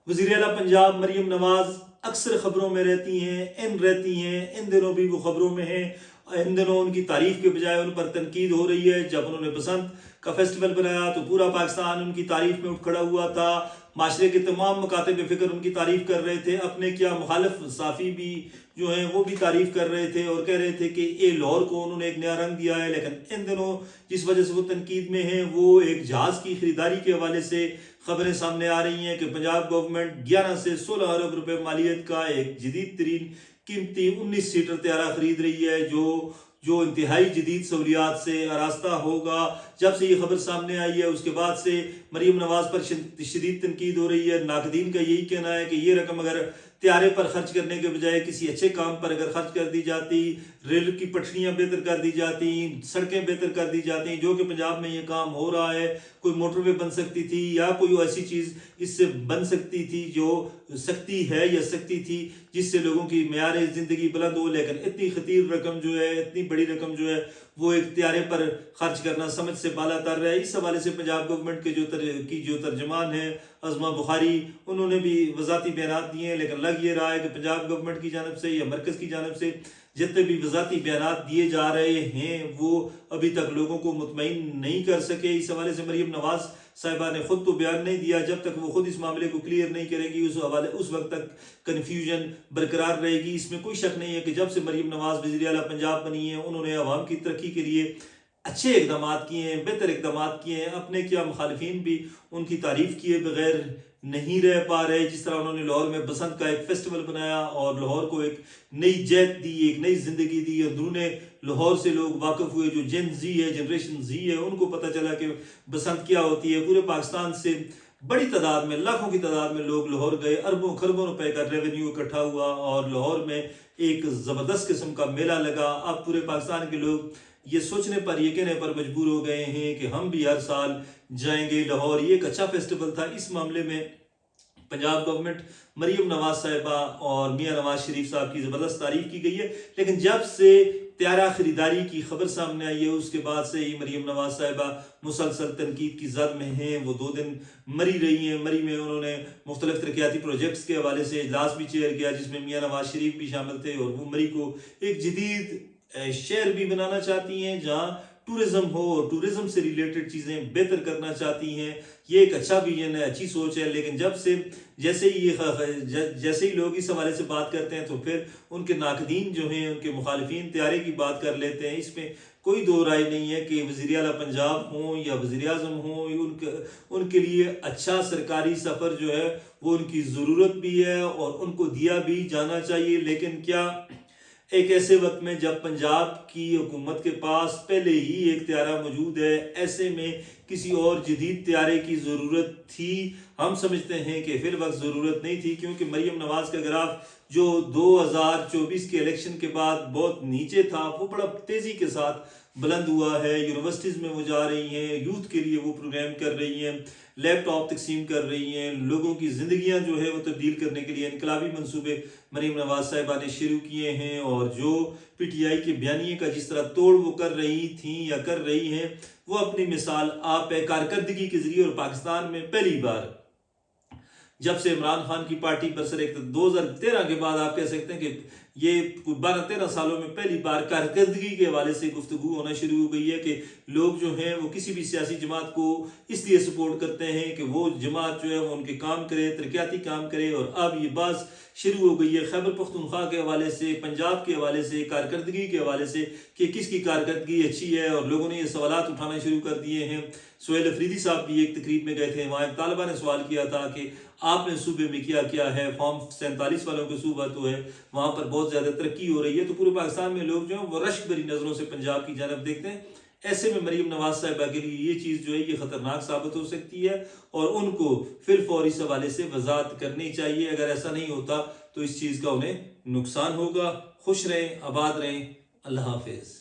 وزیر اعلیٰ پنجاب مریم نواز اکثر خبروں میں رہتی ہیں، ان دنوں بھی وہ خبروں میں ہیں۔ ان دنوں ان کی تعریف کے بجائے ان پر تنقید ہو رہی ہے۔ جب انہوں نے بسنت کا فیسٹیول بنایا تو پورا پاکستان ان کی تعریف میں اٹھ کھڑا ہوا تھا، معاشرے کے تمام مکاتب فکر ان کی تعریف کر رہے تھے، اپنے کیا مخالف صحافی بھی جو ہیں وہ بھی تعریف کر رہے تھے اور کہہ رہے تھے کہ یہ لاہور کو انہوں نے ایک نیا رنگ دیا ہے۔ لیکن ان دنوں جس وجہ سے وہ تنقید میں ہیں، وہ ایک جہاز کی خریداری کے حوالے سے خبریں سامنے آ رہی ہیں کہ پنجاب گورنمنٹ 11 سے 16 ارب روپے مالیت کا ایک جدید ترین قیمتی 19 سیٹر طیارہ خرید رہی ہے، جو انتہائی جدید سہولیات سے آراستہ ہوگا۔ جب سے یہ خبر سامنے آئی ہے اس کے بعد سے مریم نواز پر شدید تنقید ہو رہی ہے۔ ناقدین کا یہی کہنا ہے کہ یہ رقم اگر طیارے پر خرچ کرنے کے بجائے کسی اچھے کام پر اگر خرچ کر دی جاتی، ریل کی پٹریاں بہتر کر دی جاتی، سڑکیں بہتر کر دی جاتی، جو کہ پنجاب میں یہ کام ہو رہا ہے، کوئی موٹر وے بن سکتی تھی یا کوئی ایسی چیز اس سے بن سکتی تھی جو سکتی ہے یا سکتی تھی جس سے لوگوں کی معیار زندگی بلند ہو۔ لیکن اتنی خطیر رقم جو ہے، اتنی بڑی رقم جو ہے وہ ایک طیارے پر خرچ کرنا سمجھ سے بالا تر ہے۔ اس حوالے سے پنجاب گورنمنٹ کے جو ترجمان ہیں عظمہ بخاری، انہوں نے بھی وضاحتی بیانات دیے ہیں، لیکن لگ یہ رہا ہے کہ پنجاب گورنمنٹ کی جانب سے یا مرکز کی جانب سے جتنے بھی وضاحتی بیانات دیے جا رہے ہیں وہ ابھی تک لوگوں کو مطمئن نہیں کر سکے۔ اس حوالے سے مریم نواز صاحبہ نے خود تو بیان نہیں دیا، جب تک وہ خود اس معاملے کو کلیئر نہیں کرے گی اس وقت تک کنفیوژن برقرار رہے گی۔ اس میں کوئی شک نہیں ہے کہ جب سے مریم نواز وزیر اعلیٰ پنجاب بنی ہے، انہوں نے عوام کی ترقی کے لیے اچھے اقدامات کیے ہیں، بہتر اقدامات کیے ہیں۔ اپنے کیا مخالفین بھی ان کی تعریف کیے بغیر نہیں رہ پا رہے۔ جس طرح انہوں نے لاہور میں بسنت کا ایک فیسٹیول بنایا اور لاہور کو ایک نئی جیت دی، ایک نئی زندگی دی، اندرون لاہور سے لوگ واقف ہوئے، جو جنریشن زی ہے، ان کو پتہ چلا کہ بسنت کیا ہوتی ہے۔ پورے پاکستان سے بڑی تعداد میں، لاکھوں کی تعداد میں لوگ لاہور گئے، اربوں خربوں روپے کا ریونیو اکٹھا ہوا اور لاہور میں ایک زبردست قسم کا میلہ لگا۔ اب پورے پاکستان کے لوگ یہ سوچنے پر، یہ کہنے پر مجبور ہو گئے ہیں کہ ہم بھی ہر سال جائیں گے لاہور۔ یہ ایک اچھا فیسٹیول تھا۔ اس معاملے میں پنجاب گورنمنٹ، مریم نواز صاحبہ اور میاں نواز شریف صاحب کی زبردست تعریف کی گئی ہے، لیکن جب سے طیارہ خریداری کی خبر سامنے آئی ہے اس کے بعد سے ہی مریم نواز صاحبہ مسلسل تنقید کی زد میں ہیں۔ وہ 2 دن مری رہی ہیں۔ مری میں انہوں نے مختلف ترقیاتی پروجیکٹس کے حوالے سے اجلاس بھی چیئر کیا جس میں میاں نواز شریف بھی شامل تھے، اور وہ مری کو ایک جدید شہر بھی بنانا چاہتی ہیں جہاں ٹورزم ہو اور ٹورزم سے ریلیٹڈ چیزیں بہتر کرنا چاہتی ہیں۔ یہ ایک اچھا ویژن ہے، اچھی سوچ ہے، لیکن جیسے ہی لوگ اس حوالے سے بات کرتے ہیں تو پھر ان کے ناقدین جو ہیں، ان کے مخالفین طیارے کی بات کر لیتے ہیں۔ اس میں کوئی دو رائے نہیں ہے کہ وزیر اعلیٰ پنجاب ہوں یا وزیر اعظم ہوں، ان کے لیے اچھا سرکاری سفر جو ہے وہ ان کی ضرورت بھی ہے اور ان کو دیا بھی جانا چاہیے۔ لیکن کیا ایک ایسے وقت میں جب پنجاب کی حکومت کے پاس پہلے ہی ایک طیارہ موجود ہے، ایسے میں کسی اور جدید طیارے کی ضرورت تھی؟ ہم سمجھتے ہیں کہ فی الوقت ضرورت نہیں تھی، کیونکہ مریم نواز کا گراف جو 2024 کے الیکشن کے بعد بہت نیچے تھا وہ بڑا تیزی کے ساتھ بلند ہوا ہے۔ یونیورسٹیز میں وہ جا رہی ہیں، یوتھ کے لیے وہ پروگرام کر رہی ہیں، لیپ ٹاپ تقسیم کر رہی ہیں، لوگوں کی زندگیاں جو ہے وہ تبدیل کرنے کے لیے انقلابی منصوبے مریم نواز صاحبہ نے شروع کیے ہیں، اور جو پی ٹی آئی کے بیانیے کا جس طرح توڑ وہ کر رہی تھیں یا کر رہی ہیں، وہ اپنی مثال آپ ہے کارکردگی کے ذریعے۔ اور پاکستان میں پہلی بار جب سے عمران خان کی پارٹی برسر 2013 کے بعد آپ کہہ سکتے ہیں کہ یہ 12-13 سالوں میں پہلی بار کارکردگی کے حوالے سے گفتگو ہونا شروع ہو گئی ہے کہ لوگ جو ہیں وہ کسی بھی سیاسی جماعت کو اس لیے سپورٹ کرتے ہیں کہ وہ جماعت جو ہے وہ ان کے کام کرے، ترقیاتی کام کرے۔ اور اب یہ بات شروع ہو گئی ہے خیبر پختونخوا کے حوالے سے، پنجاب کے حوالے سے، کارکردگی کے حوالے سے کہ کس کی کارکردگی اچھی ہے، اور لوگوں نے یہ سوالات اٹھانا شروع کر دیے ہیں۔ سہیل افریدی صاحب بھی ایک تقریب میں گئے تھے، وہاں ایک طالبہ نے سوال کیا تھا کہ آپ نے صوبے میں کیا ہے، فارم 47 والوں کے صوبہ تو ہے، وہاں پر بہت زیادہ ترقی ہو رہی ہے، تو پورے پاکستان میں لوگ جو ہیں وہ رشک بھری نظروں سے پنجاب کی جانب دیکھتے ہیں۔ ایسے میں مریم نواز صاحبہ کے لیے یہ چیز جو ہے یہ خطرناک ثابت ہو سکتی ہے، اور ان کو فی الفور اس حوالے سے وضاحت کرنی چاہیے۔ اگر ایسا نہیں ہوتا تو اس چیز کا انہیں نقصان ہوگا۔ خوش رہیں، آباد رہیں، اللہ حافظ۔